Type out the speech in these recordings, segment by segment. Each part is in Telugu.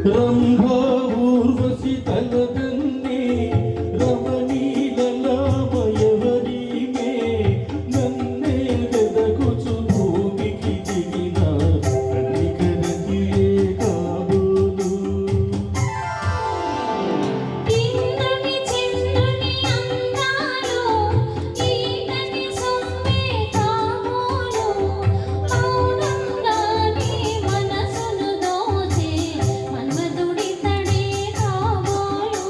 రంభా ఊర్వశి తనదన్నే రమణీలలామయవరీమే నన్నే వెదకుచు భూమికి దిగిన కన్నికరతియే కాబోలు ఇంద్రుని చిన్నుని అందాలు ఈతని సొమ్మే కాబోలు మౌనంగానే మనసును దోచే మన్మధుడితడే కాబోలు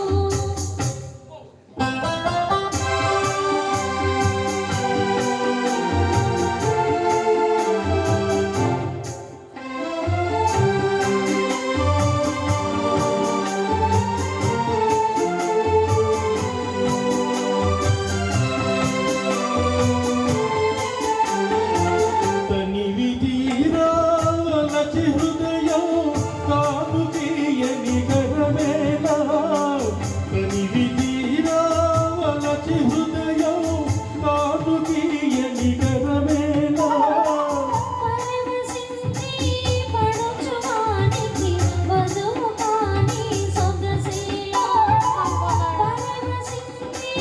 తనివి తీరా వలచి హృదయం కాదు తీయని గరమేలా తనివి తీరా వలచి హృదయం కాదు తీయని గరమేలా పరవశించి పడుచువానికి వధువు కాని సొగసేలా పరవశించి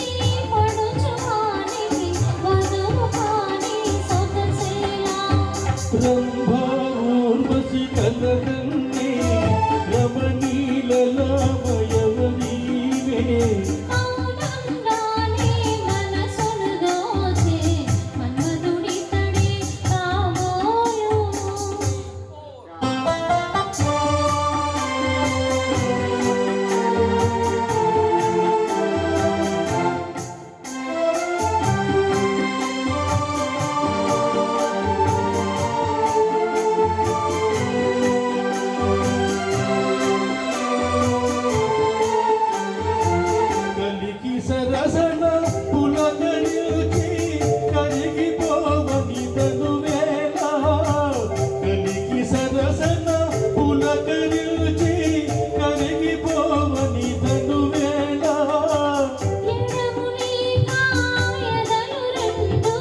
పడుచువానికి వధువు కాని సొగసేలా రంభా ఊర్వశి కనకన్నే రమణీలలామయవరీమే మౌనంగానే మనసును దోచే మన్మధుడితడే కాబోలు కలికి సరసన పులకరించి కరిగిపోవని తనువేళ కలికి సరసన పులకరించి కరిగిపోవని తనువేళ ఎడములేక ఎదలు రెండు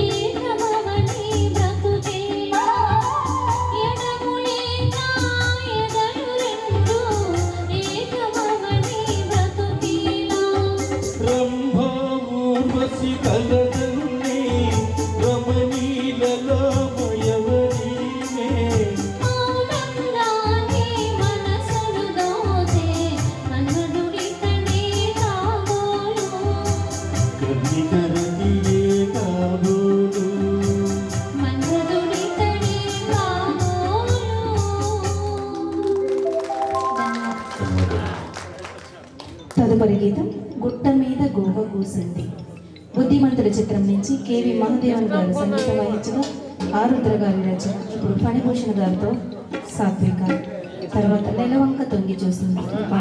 ఏకమవని బ్రతుకేలా ఎడములేక ఎదలు రెండు ఏకమవని బ్రతుకేలా రంభా ఊర్వశి కలదన్నే రమణీలలామయవరీమే మౌనంగానే మనసును దోచే మన్మధుడితడే కాబోలు కన్నికరతియే కాబోలు మన్మధుడితడే కాబోలు. తదుపరి గీతం గుట్ట మీద గోవ కూసింది. బుద్ధిమంతుల చిత్రం నుంచి కేవి మహదేవన్ గారు సంగీతం వహించగా ఆరుద్ర గారి రచన. ఇప్పుడు ఫణిభూషణ్ గారితో సాత్విక, తర్వాత నెలవంక తొంగి చూసింది.